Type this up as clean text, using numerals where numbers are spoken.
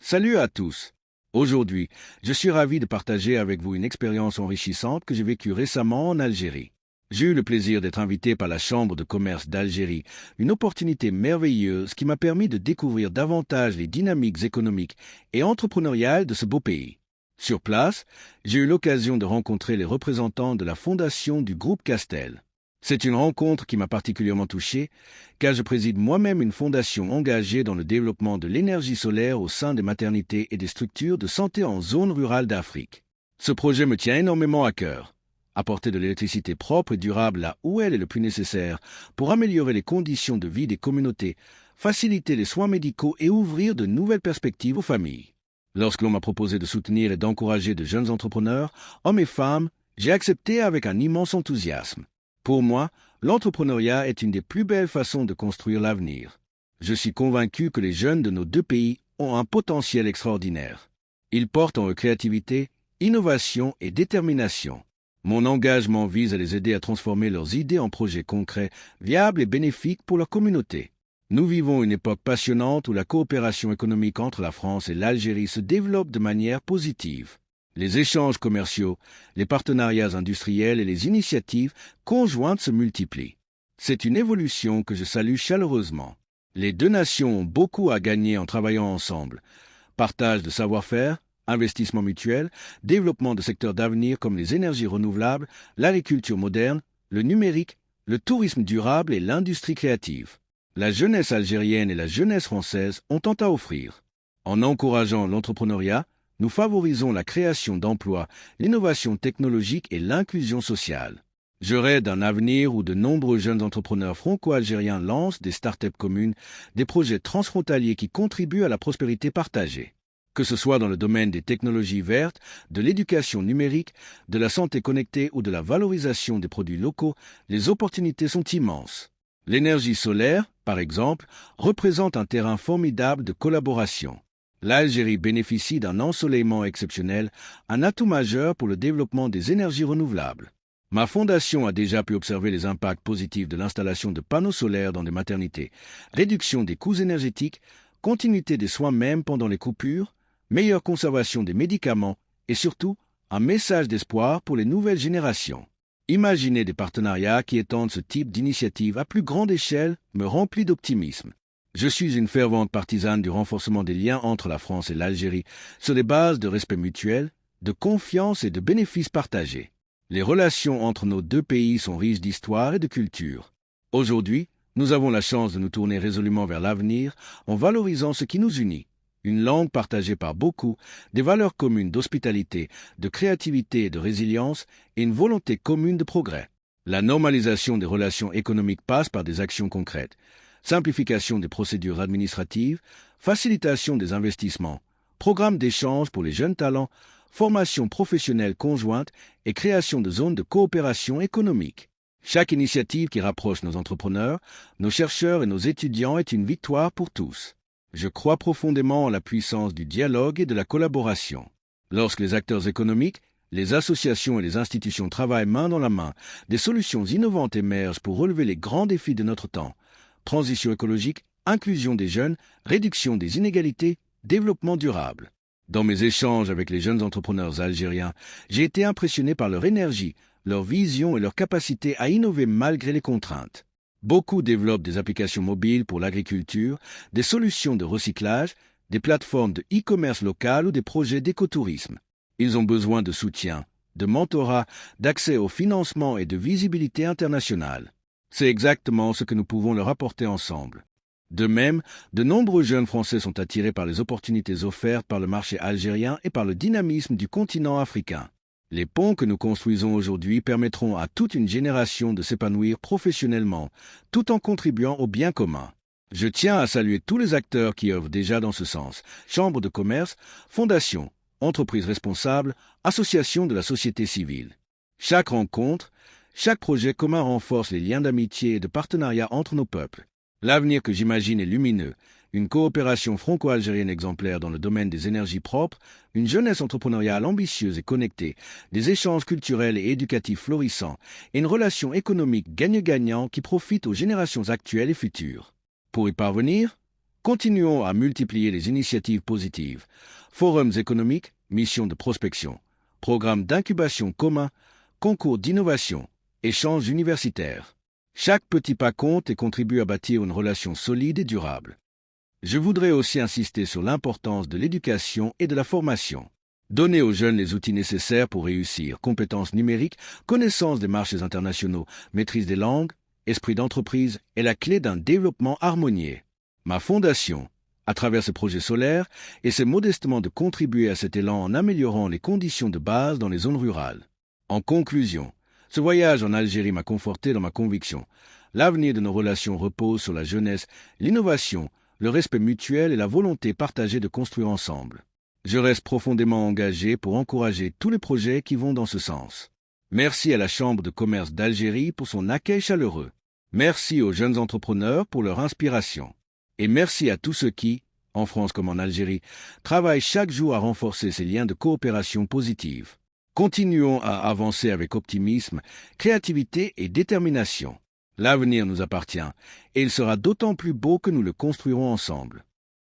Salut à tous. Aujourd'hui, je suis ravi de partager avec vous une expérience enrichissante que j'ai vécue récemment en Algérie. J'ai eu le plaisir d'être invité par la Chambre de commerce d'Algérie, une opportunité merveilleuse qui m'a permis de découvrir davantage les dynamiques économiques et entrepreneuriales de ce beau pays. Sur place, j'ai eu l'occasion de rencontrer les représentants de la fondation du groupe Castel. C'est une rencontre qui m'a particulièrement touché, car je préside moi-même une fondation engagée dans le développement de l'énergie solaire au sein des maternités et des structures de santé en zone rurale d'Afrique. Ce projet me tient énormément à cœur. Apporter de l'électricité propre et durable là où elle est le plus nécessaire pour améliorer les conditions de vie des communautés, faciliter les soins médicaux et ouvrir de nouvelles perspectives aux familles. Lorsque l'on m'a proposé de soutenir et d'encourager de jeunes entrepreneurs, hommes et femmes, j'ai accepté avec un immense enthousiasme. Pour moi, l'entrepreneuriat est une des plus belles façons de construire l'avenir. Je suis convaincu que les jeunes de nos deux pays ont un potentiel extraordinaire. Ils portent en eux créativité, innovation et détermination. Mon engagement vise à les aider à transformer leurs idées en projets concrets, viables et bénéfiques pour leur communauté. Nous vivons une époque passionnante où la coopération économique entre la France et l'Algérie se développe de manière positive. Les échanges commerciaux, les partenariats industriels et les initiatives conjointes se multiplient. C'est une évolution que je salue chaleureusement. Les deux nations ont beaucoup à gagner en travaillant ensemble. Partage de savoir-faire, investissement mutuel, développement de secteurs d'avenir comme les énergies renouvelables, l'agriculture moderne, le numérique, le tourisme durable et l'industrie créative. La jeunesse algérienne et la jeunesse française ont tant à offrir. En encourageant l'entrepreneuriat, nous favorisons la création d'emplois, l'innovation technologique et l'inclusion sociale. Je rêve d'un avenir où de nombreux jeunes entrepreneurs franco-algériens lancent des start-up communes, des projets transfrontaliers qui contribuent à la prospérité partagée. Que ce soit dans le domaine des technologies vertes, de l'éducation numérique, de la santé connectée ou de la valorisation des produits locaux, les opportunités sont immenses. L'énergie solaire, par exemple, représente un terrain formidable de collaboration. L'Algérie bénéficie d'un ensoleillement exceptionnel, un atout majeur pour le développement des énergies renouvelables. Ma fondation a déjà pu observer les impacts positifs de l'installation de panneaux solaires dans des maternités, réduction des coûts énergétiques, continuité des soins même pendant les coupures, meilleure conservation des médicaments et surtout un message d'espoir pour les nouvelles générations. Imaginer des partenariats qui étendent ce type d'initiative à plus grande échelle me remplit d'optimisme. Je suis une fervente partisane du renforcement des liens entre la France et l'Algérie sur des bases de respect mutuel, de confiance et de bénéfices partagés. Les relations entre nos deux pays sont riches d'histoire et de culture. Aujourd'hui, nous avons la chance de nous tourner résolument vers l'avenir en valorisant ce qui nous unit. Une langue partagée par beaucoup, des valeurs communes d'hospitalité, de créativité et de résilience et une volonté commune de progrès. La normalisation des relations économiques passe par des actions concrètes. Simplification des procédures administratives, facilitation des investissements, programme d'échange pour les jeunes talents, formation professionnelle conjointe et création de zones de coopération économique. Chaque initiative qui rapproche nos entrepreneurs, nos chercheurs et nos étudiants est une victoire pour tous. Je crois profondément en la puissance du dialogue et de la collaboration. Lorsque les acteurs économiques, les associations et les institutions travaillent main dans la main, des solutions innovantes émergent pour relever les grands défis de notre temps. Transition écologique, inclusion des jeunes, réduction des inégalités, développement durable. Dans mes échanges avec les jeunes entrepreneurs algériens, j'ai été impressionné par leur énergie, leur vision et leur capacité à innover malgré les contraintes. Beaucoup développent des applications mobiles pour l'agriculture, des solutions de recyclage, des plateformes de e-commerce local ou des projets d'écotourisme. Ils ont besoin de soutien, de mentorat, d'accès au financement et de visibilité internationale. C'est exactement ce que nous pouvons leur apporter ensemble. De même, de nombreux jeunes Français sont attirés par les opportunités offertes par le marché algérien et par le dynamisme du continent africain. Les ponts que nous construisons aujourd'hui permettront à toute une génération de s'épanouir professionnellement, tout en contribuant au bien commun. Je tiens à saluer tous les acteurs qui œuvrent déjà dans ce sens, chambres de commerce, fondations, entreprises responsables, associations de la société civile. Chaque rencontre, chaque projet commun renforce les liens d'amitié et de partenariat entre nos peuples. L'avenir que j'imagine est lumineux, une coopération franco-algérienne exemplaire dans le domaine des énergies propres, une jeunesse entrepreneuriale ambitieuse et connectée, des échanges culturels et éducatifs florissants, et une relation économique gagnant-gagnant qui profite aux générations actuelles et futures. Pour y parvenir, Continuons à multiplier les initiatives positives. Forums économiques, missions de prospection, programmes d'incubation communs, concours d'innovation, échanges universitaires. Chaque petit pas compte et contribue à bâtir une relation solide et durable. Je voudrais aussi insister sur l'importance de l'éducation et de la formation. Donner aux jeunes les outils nécessaires pour réussir, compétences numériques, connaissance des marchés internationaux, maîtrise des langues, esprit d'entreprise est la clé d'un développement harmonieux. Ma fondation, à travers ce projet solaire, essaie modestement de contribuer à cet élan en améliorant les conditions de base dans les zones rurales. En conclusion, ce voyage en Algérie m'a conforté dans ma conviction. L'avenir de nos relations repose sur la jeunesse, l'innovation, le respect mutuel et la volonté partagée de construire ensemble. Je reste profondément engagé pour encourager tous les projets qui vont dans ce sens. Merci à la Chambre de commerce d'Algérie pour son accueil chaleureux. Merci aux jeunes entrepreneurs pour leur inspiration. Et merci à tous ceux qui, en France comme en Algérie, travaillent chaque jour à renforcer ces liens de coopération positive. Continuons à avancer avec optimisme, créativité et détermination. L'avenir nous appartient, et il sera d'autant plus beau que nous le construirons ensemble.